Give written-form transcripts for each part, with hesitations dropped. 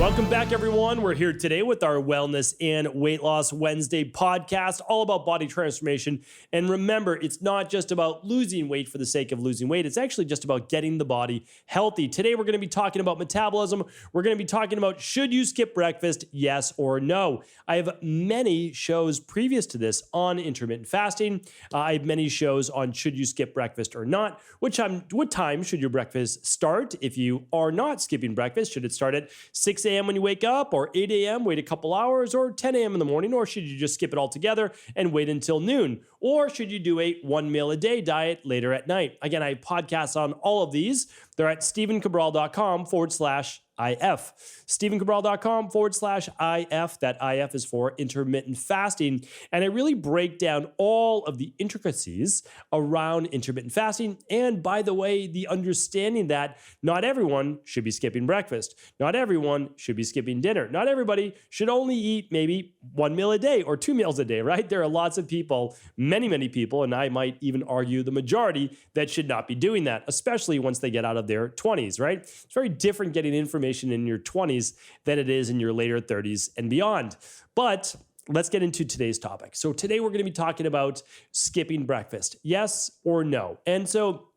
Welcome back, everyone. We're here today with our Wellness and Weight Loss Wednesday podcast, all about body transformation. And remember, it's not just about losing weight for the sake of losing weight. It's actually just about getting the body healthy. Today, we're going to be talking about metabolism. We're going to be talking about, should you skip breakfast, yes or no? I have many shows previous to this on intermittent fasting. I have many shows on should you skip breakfast or not. What time should your breakfast start? If you are not skipping breakfast, should it start at 6 a.m. when you wake up, or 8 a.m., wait a couple hours, or 10 a.m. in the morning, or should you just skip it altogether and wait until noon? Or should you do a 1 meal a day diet later at night? Again, I have podcasts on all of these. They're at stephencabral.com/IF. stephencabral.com/IF. That IF is for intermittent fasting. And I really break down all of the intricacies around intermittent fasting. And by the way, the understanding that not everyone should be skipping breakfast. Not everyone should be skipping dinner. Not everybody should only eat maybe 1 meal a day or 2 meals a day, right? There are lots of people, many people, and I might even argue the majority, that should not be doing that, especially once they get out of their 20s, right? It's very different getting information in your 20s than it is in your later 30s and beyond. But let's get into today's topic. So today we're going to be talking about skipping breakfast, yes or no. And so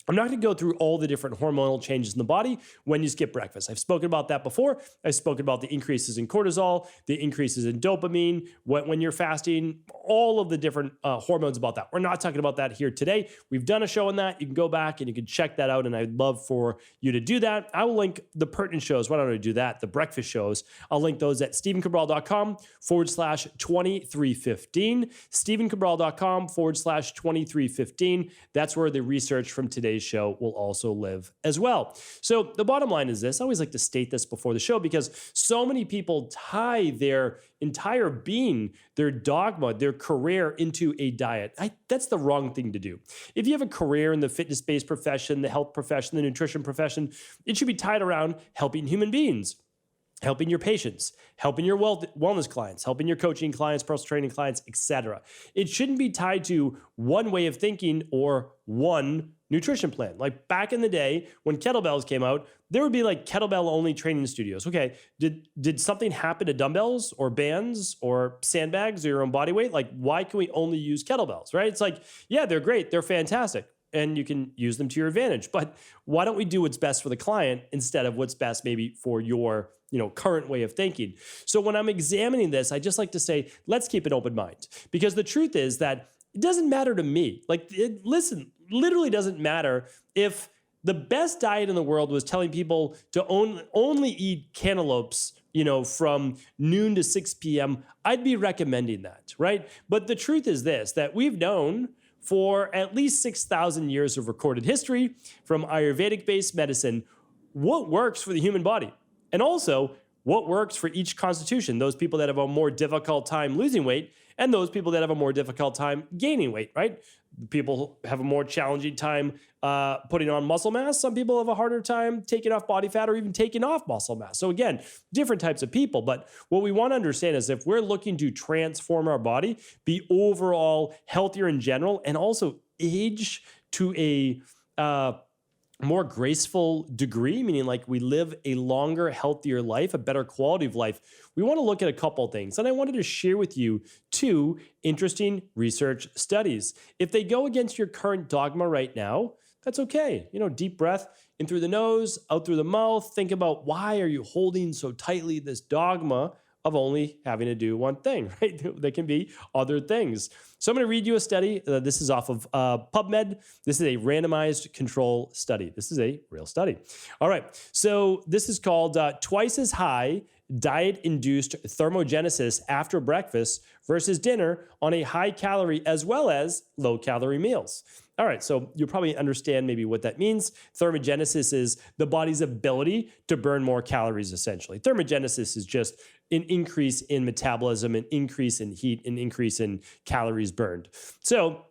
I'm not going to go through all the different hormonal changes in the body when you skip breakfast. I've spoken about that before. I've spoken about the increases in cortisol, the increases in dopamine, when you're fasting, all of the different hormones about that. We're not talking about that here today. We've done a show on that. You can go back and you can check that out, and I'd love for you to do that. I will link the pertinent shows. Why don't I do that? The breakfast shows. I'll link those at stephencabral.com/2315. stephencabral.com/2315. That's where the research from today's show will also live as well. So the bottom line is this. I always like to state this before the show because so many people tie their entire being, their dogma, their career into a diet. That's the wrong thing to do. If you have a career in the fitness-based profession, the health profession, the nutrition profession, it should be tied around helping human beings, helping your patients, helping your wellness clients, helping your coaching clients, personal training clients, etc. It shouldn't be tied to one way of thinking or one nutrition plan. Like back in the day when kettlebells came out, there would be like kettlebell only training studios. Okay, did something happen to dumbbells or bands or sandbags or your own body weight? Like, why can we only use kettlebells, right? It's like, yeah, they're great. They're fantastic. And you can use them to your advantage. But why don't we do what's best for the client instead of what's best maybe for your current way of thinking? So when I'm examining this, I just like to say, let's keep an open mind. Because the truth is that it doesn't matter to me. Literally doesn't matter if the best diet in the world was telling people to only eat cantaloupes, from noon to 6 p.m., I'd be recommending that, right? But the truth is this, that we've known for at least 6,000 years of recorded history from Ayurvedic-based medicine what works for the human body. And also, what works for each constitution, those people that have a more difficult time losing weight and those people that have a more difficult time gaining weight, right? People have a more challenging time putting on muscle mass. Some people have a harder time taking off body fat or even taking off muscle mass. So again, different types of people. But what we want to understand is if we're looking to transform our body, be overall healthier in general, and also age to a more graceful degree, meaning like we live a longer, healthier life, a better quality of life, we want to look at a couple of things. And I wanted to share with you 2 interesting research studies. If they go against your current dogma right now, that's okay. Deep breath in through the nose, out through the mouth. Think about, why are you holding so tightly this dogma of only having to do one thing, right? There can be other things. So I'm going to read you a study. This is off of PubMed. This is a randomized control study. This is a real study. All right. So this is called Twice as High Diet-Induced Thermogenesis After Breakfast versus Dinner on a High Calorie as well as Low Calorie Meals. All right, so you'll probably understand maybe what that means. Thermogenesis is the body's ability to burn more calories, essentially. Thermogenesis is just an increase in metabolism, an increase in heat, an increase in calories burned. So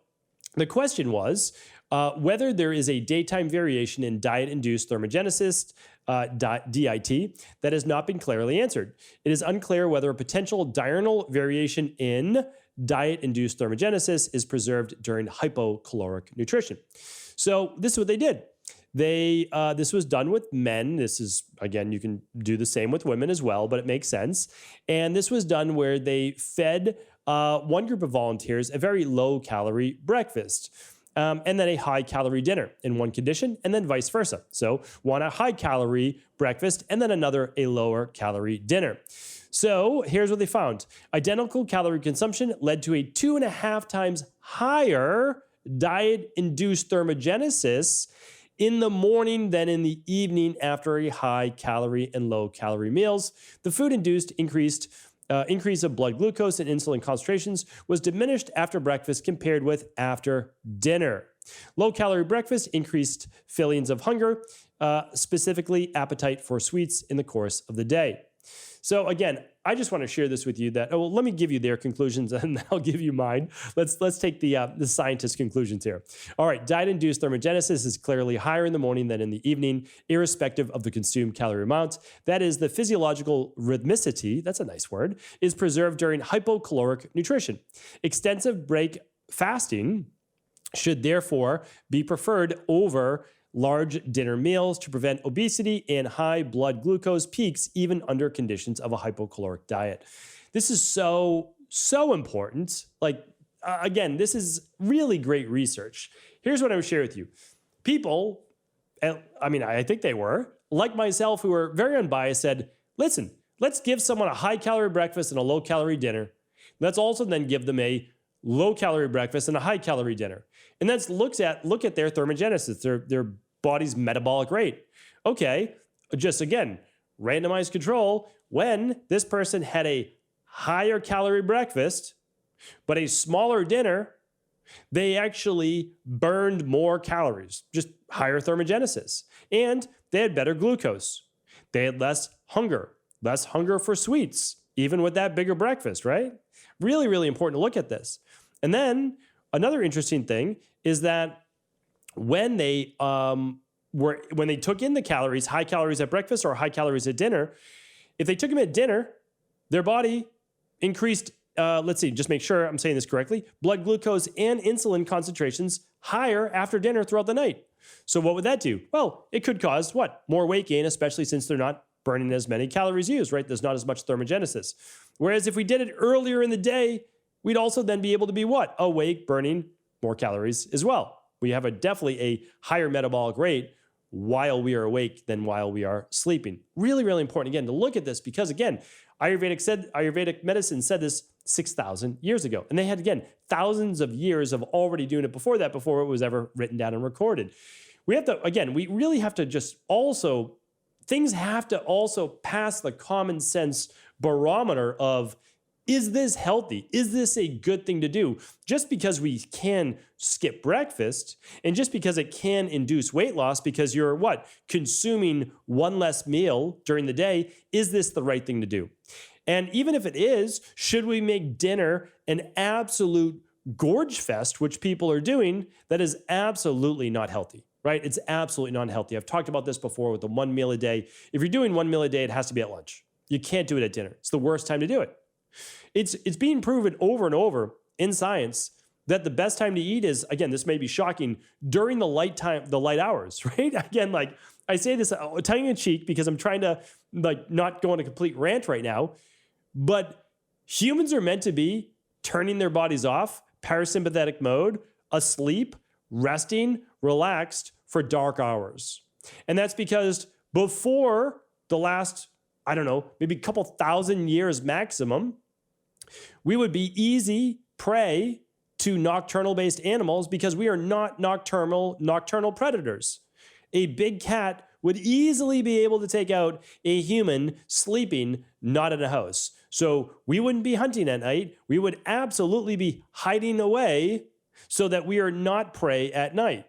the question was whether there is a daytime variation in diet-induced thermogenesis, DIT, that has not been clearly answered. It is unclear whether a potential diurnal variation in diet-induced thermogenesis is preserved during hypocaloric nutrition. So this is what they did. This was done with men. This is, again, you can do the same with women as well, but it makes sense. And this was done where they fed one group of volunteers a very low calorie breakfast. And then a high calorie dinner in one condition, and then vice versa. So one a high calorie breakfast, and then another a lower calorie dinner. So here's what they found. Identical calorie consumption led to a 2.5 times higher diet-induced thermogenesis in the morning than in the evening after a high calorie and low calorie meals. The food-induced increase of blood glucose and insulin concentrations was diminished after breakfast compared with after dinner. Low-calorie breakfast increased feelings of hunger, specifically appetite for sweets in the course of the day. So again, I just want to share this with you that, well, let me give you their conclusions and I'll give you mine. Let's take the scientists' conclusions here. All right, diet-induced thermogenesis is clearly higher in the morning than in the evening, irrespective of the consumed calorie amount. That is, the physiological rhythmicity, that's a nice word, is preserved during hypocaloric nutrition. Extensive break fasting should therefore be preferred over large dinner meals to prevent obesity and high blood glucose peaks even under conditions of a hypocaloric diet. This is so important. Again, this is really great research. Here's what I would share with you. People, I think they were, like myself, who were very unbiased, said, listen, let's give someone a high calorie breakfast and a low calorie dinner. Let's also then give them a low calorie breakfast and a high calorie dinner. And let's look at their thermogenesis, their body's metabolic rate. Okay, just again, randomized control. When this person had a higher calorie breakfast, but a smaller dinner, they actually burned more calories, just higher thermogenesis. And they had better glucose. They had less hunger for sweets, even with that bigger breakfast, right? Really, really important to look at this. And then another interesting thing is that when they took in the calories, high calories at breakfast or high calories at dinner, if they took them at dinner, their body increased, let's see, just make sure I'm saying this correctly, blood glucose and insulin concentrations higher after dinner throughout the night. So what would that do? Well, it could cause what? More weight gain, especially since they're not burning as many calories used, right? There's not as much thermogenesis. Whereas if we did it earlier in the day, we'd also then be able to be what? Awake, burning more calories as well. We have definitely a higher metabolic rate while we are awake than while we are sleeping. Really, really important, again, to look at this because, again, Ayurvedic medicine said this 6,000 years ago. And they had, again, thousands of years of already doing it before it was ever written down and recorded. We really have to just also, things have to also pass the common sense barometer of, is this healthy? Is this a good thing to do? Just because we can skip breakfast and just because it can induce weight loss because you're consuming one less meal during the day, is this the right thing to do? And even if it is, should we make dinner an absolute gorge fest, which people are doing? That is absolutely not healthy, right? It's absolutely not healthy. I've talked about this before with the 1 meal a day. If you're doing 1 meal a day, it has to be at lunch. You can't do it at dinner. It's the worst time to do it. It's being proven over and over in science that the best time to eat is, again, this may be shocking, during the light hours, right? Again, I say this tongue in cheek because I'm trying to not go on a complete rant right now, but humans are meant to be turning their bodies off, parasympathetic mode, asleep, resting, relaxed for dark hours. And that's because before the last, maybe a couple thousand years maximum, we would be easy prey to nocturnal-based animals because we are not nocturnal predators. A big cat would easily be able to take out a human sleeping not in a house. So we wouldn't be hunting at night. We would absolutely be hiding away so that we are not prey at night.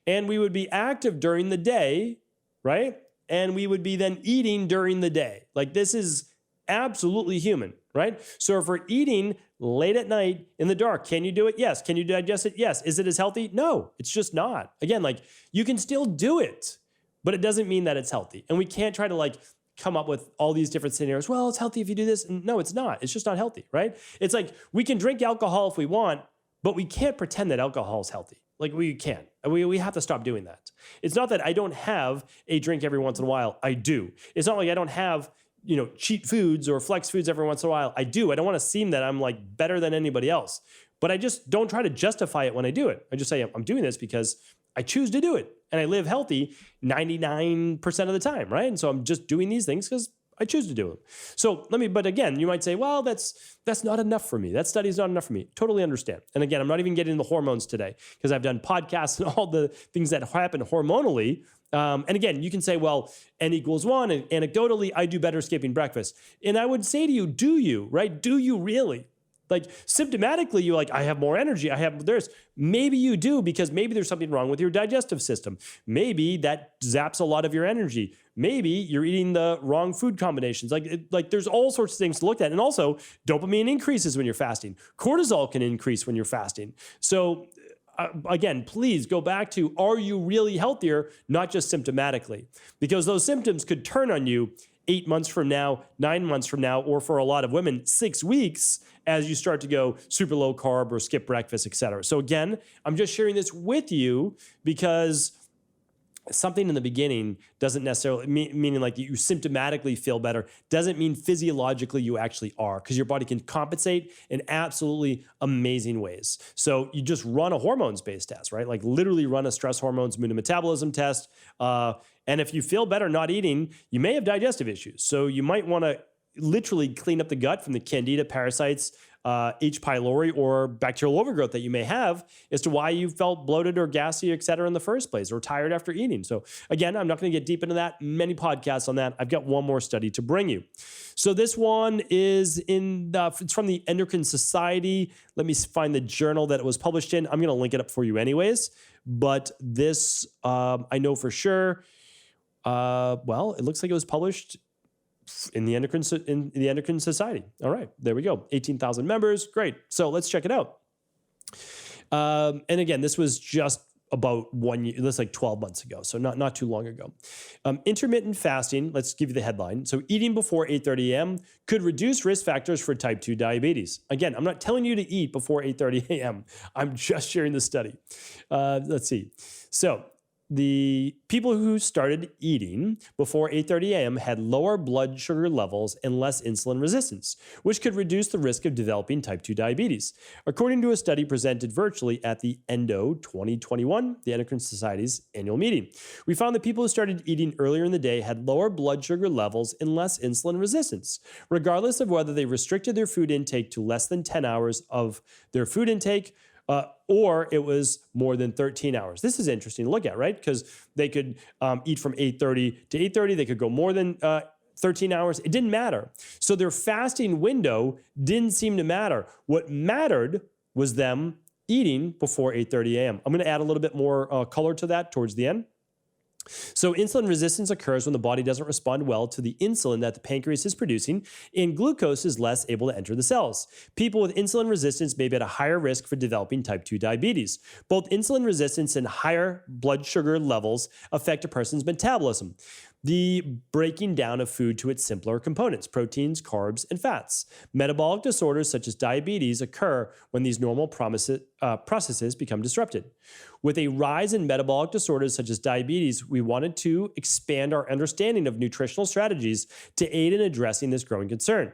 And we would be active during the day, right? And we would be then eating during the day. This is absolutely human, right? So if we're eating late at night in the dark, can you do it? Yes. Can you digest it? Yes. Is it as healthy? No, it's just not. Again, you can still do it, but it doesn't mean that it's healthy. And we can't try to come up with all these different scenarios. Well, it's healthy if you do this. No, it's not. It's just not healthy, right? It's we can drink alcohol if we want, but we can't pretend that alcohol is healthy. Like we can't. We have to stop doing that. It's not that I don't have a drink every once in a while. I do. It's not like I don't have, cheat foods or flex foods every once in a while. I do. I don't want to seem that I'm like better than anybody else, but I just don't try to justify it when I do it. I just say I'm doing this because I choose to do it and I live healthy 99% of the time, right? And so I'm just doing these things because I choose to do them. So but again, you might say, well, that's not enough for me. That study is not enough for me. Totally understand. And again, I'm not even getting into the hormones today because I've done podcasts and all the things that happen hormonally. And again, you can say, well, N equals 1, and anecdotally, I do better skipping breakfast. And I would say to you, do you, right? Do you really? Like symptomatically, you're like, I have more energy. Maybe you do because maybe there's something wrong with your digestive system. Maybe that zaps a lot of your energy. Maybe you're eating the wrong food combinations. Like there's all sorts of things to look at. And also dopamine increases when you're fasting. Cortisol can increase when you're fasting. So again, please go back to, are you really healthier? Not just symptomatically, because those symptoms could turn on you 8 months from now, 9 months from now, or for a lot of women, 6 weeks as you start to go super low carb or skip breakfast, et cetera. So again, I'm just sharing this with you because something in the beginning doesn't necessarily meaning like you symptomatically feel better, doesn't mean physiologically you actually are, because your body can compensate in absolutely amazing ways. So you just run a hormones-based test, right? Like literally run a stress hormones metabolism test. And if you feel better not eating, you may have digestive issues. So you might want to literally clean up the gut from the candida parasites, H. pylori, or bacterial overgrowth that you may have as to why you felt bloated or gassy, et cetera, in the first place, or tired after eating. So again, I'm not going to get deep into that. Many podcasts on that. I've got one more study to bring you. So this one is it's from the Endocrine Society. Let me find the journal that it was published in. I'm going to link it up for you anyways. But this, I know for sure. Well, it looks like it was published in the Endocrine Society. All right, there we go. 18,000 members. Great. So let's check it out. And again, this was just about 1 year. That's like 12 months ago. So not too long ago. Intermittent fasting. Let's give you the headline. So eating before 8:30 a.m. could reduce risk factors for type 2 diabetes. Again, I'm not telling you to eat before 8:30 a.m. I'm just sharing the study. Let's see. So the people who started eating before 8:30 a.m. had lower blood sugar levels and less insulin resistance, which could reduce the risk of developing type 2 diabetes, according to a study presented virtually at the ENDO 2021, the Endocrine Society's annual meeting. We found that people who started eating earlier in the day had lower blood sugar levels and less insulin resistance, regardless of whether they restricted their food intake to less than 10 hours of their food intake, or it was more than 13 hours. This is interesting to look at, right? Because they could eat from 8:30 to 8:30. They could go more than 13 hours. It didn't matter. So their fasting window didn't seem to matter. What mattered was them eating before 8:30 a.m. I'm going to add a little bit more color to that towards the end. So insulin resistance occurs when the body doesn't respond well to the insulin that the pancreas is producing, and glucose is less able to enter the cells. People with insulin resistance may be at a higher risk for developing type 2 diabetes. Both insulin resistance and higher blood sugar levels affect a person's metabolism, the breaking down of food to its simpler components, proteins, carbs, and fats. Metabolic disorders such as diabetes occur when these normal processes become disrupted. With a rise in metabolic disorders such as diabetes, we wanted to expand our understanding of nutritional strategies to aid in addressing this growing concern.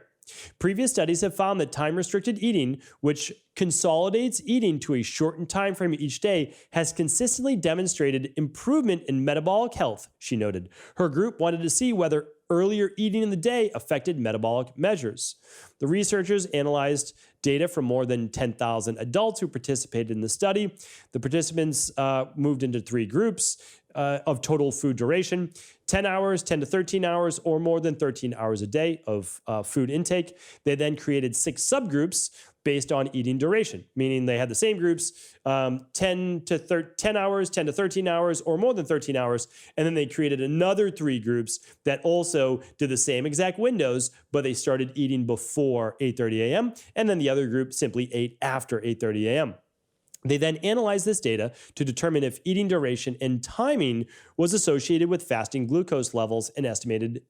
Previous studies have found that time-restricted eating, which consolidates eating to a shortened time frame each day, has consistently demonstrated improvement in metabolic health, she noted. Her group wanted to see whether earlier eating in the day affected metabolic measures. The researchers analyzed data from more than 10,000 adults who participated in the study. The participants moved into 3 groups of total food duration: 10 hours, 10 to 13 hours, or more than 13 hours a day of food intake. They then created 6 subgroups based on eating duration, meaning they had the same groups, 10 hours, 10 to 13 hours, or more than 13 hours. And then they created another 3 groups that also did the same exact windows, but they started eating before 8:30 a.m. And then the other group simply ate after 8:30 a.m. They then analyzed this data to determine if eating duration and timing was associated with fasting glucose levels and estimated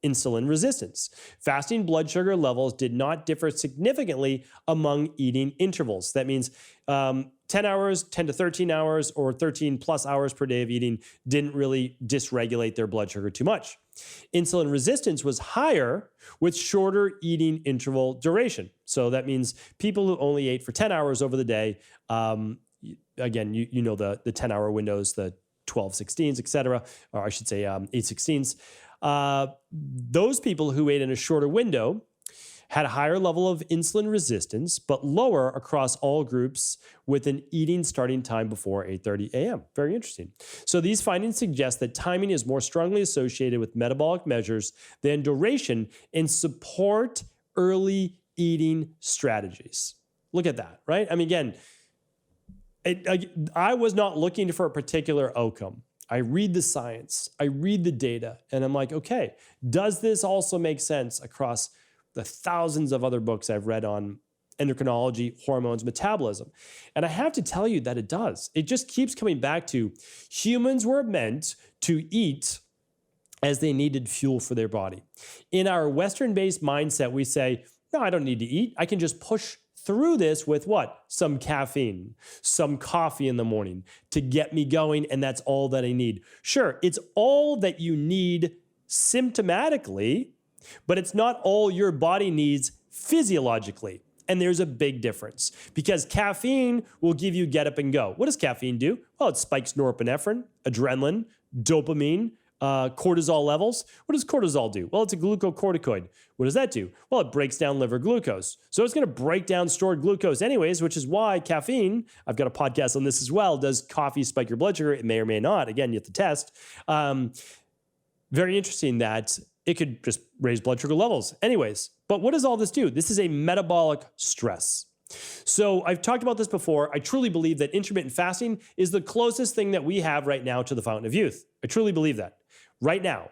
insulin resistance. Fasting blood sugar levels did not differ significantly among eating intervals. That means 10 hours, 10 to 13 hours, or 13 plus hours per day of eating didn't really dysregulate their blood sugar too much. Insulin resistance was higher with shorter eating interval duration. So that means people who only ate for 10 hours over the day, again, you know the 10-hour windows, the 12/16s, et cetera, or I should say 8/16s. Those people who ate in a shorter window had a higher level of insulin resistance, but lower across all groups with an eating starting time before 8:30 a.m. Very interesting. So these findings suggest that timing is more strongly associated with metabolic measures than duration and support early eating strategies. Look at that, right? I mean, again, I was not looking for a particular outcome. I read the science, I read the data, and I'm like, okay, does this also make sense across the thousands of other books I've read on endocrinology, hormones, metabolism? And I have to tell you that it does. It just keeps coming back to humans were meant to eat as they needed fuel for their body. In our Western-based mindset, we say, no, I don't need to eat. I can just push through this with what? Some caffeine, some coffee in the morning to get me going, and that's all that I need. Sure, it's all that you need symptomatically, but it's not all your body needs physiologically. And there's a big difference because caffeine will give you get up and go. What does caffeine do? Well, it spikes norepinephrine, adrenaline, dopamine, cortisol levels. What does cortisol do? Well, it's a glucocorticoid. What does that do? Well, it breaks down liver glucose. So it's going to break down stored glucose anyways, which is why caffeine, I've got a podcast on this as well, does coffee spike your blood sugar? It may or may not. Again, you have to test. Very interesting that it could just raise blood sugar levels anyways. But what does all this do? This is a metabolic stress. So I've talked about this before. I truly believe that intermittent fasting is the closest thing that we have right now to the fountain of youth. I truly believe that right now.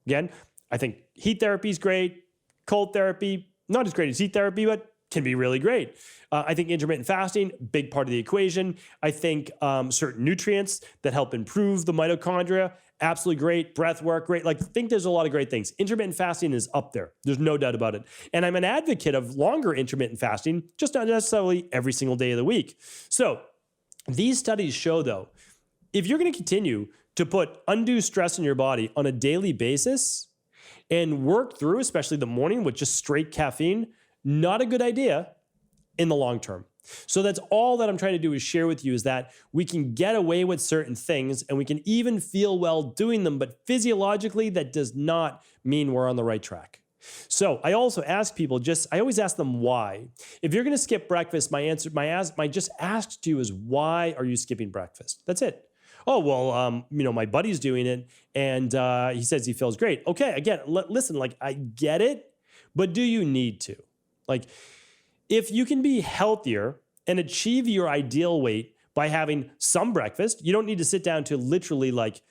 Again, I think heat therapy is great. Cold therapy, not as great as heat therapy, but can be really great. I think intermittent fasting, big part of the equation. I think certain nutrients that help improve the mitochondria, absolutely great. Breath work, great. Like, I think there's a lot of great things. Intermittent fasting is up there. There's no doubt about it. And I'm an advocate of longer intermittent fasting, just not necessarily every single day of the week. So these studies show, though, if you're going to continue to put undue stress in your body on a daily basis and work through, especially the morning with just straight caffeine, not a good idea in the long term. So that's all that I'm trying to do is share with you is that we can get away with certain things and we can even feel well doing them, but physiologically that does not mean we're on the right track. So I also ask people I always ask them why. If you're going to skip breakfast, my just ask to you is why are you skipping breakfast? That's it. Oh, well, my buddy's doing it and he says he feels great. Okay, again, listen, like I get it, but do you need to? Like, if you can be healthier and achieve your ideal weight by having some breakfast, you don't need to sit down to literally like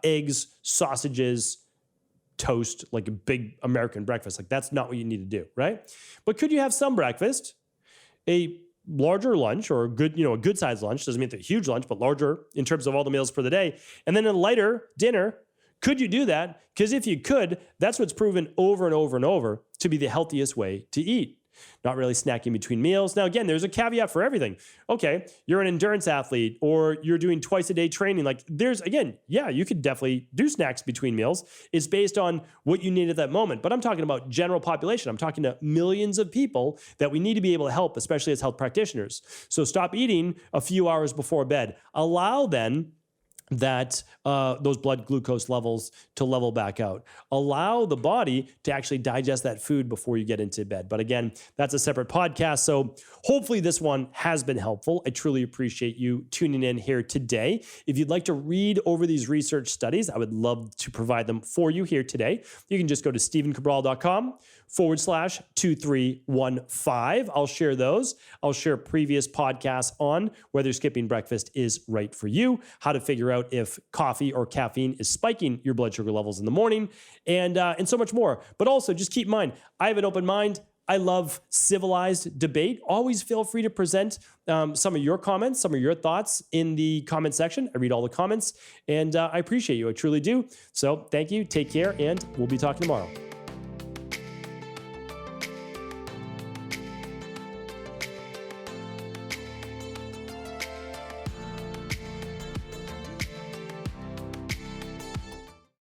eggs, sausages, toast, like a big American breakfast. Like that's not what you need to do, right? But could you have some breakfast, a larger lunch or a good sized lunch, doesn't mean it's a huge lunch, but larger in terms of all the meals for the day, and then a lighter dinner? Could you do that? Because if you could, that's what's proven over and over and over to be the healthiest way to eat. Not really snacking between meals. Now, again, there's a caveat for everything. Okay, you're an endurance athlete or you're doing twice a day training. Like you could definitely do snacks between meals. It's based on what you need at that moment. But I'm talking about general population. I'm talking to millions of people that we need to be able to help, especially as health practitioners. So stop eating a few hours before bed. Allow then that those blood glucose levels to level back out. Allow the body to actually digest that food before you get into bed. But again, that's a separate podcast. So hopefully this one has been helpful. I truly appreciate you tuning in here today. If you'd like to read over these research studies, I would love to provide them for you here today. You can just go to stephencabral.com/2315. I'll share those. I'll share previous podcasts on whether skipping breakfast is right for you, how to figure out if coffee or caffeine is spiking your blood sugar levels in the morning, and so much more. But also just keep in mind, I have an open mind. I love civilized debate. Always feel free to present some of your comments, some of your thoughts in the comment section. I read all the comments, and I appreciate you. I truly do. So thank you. Take care, and we'll be talking tomorrow.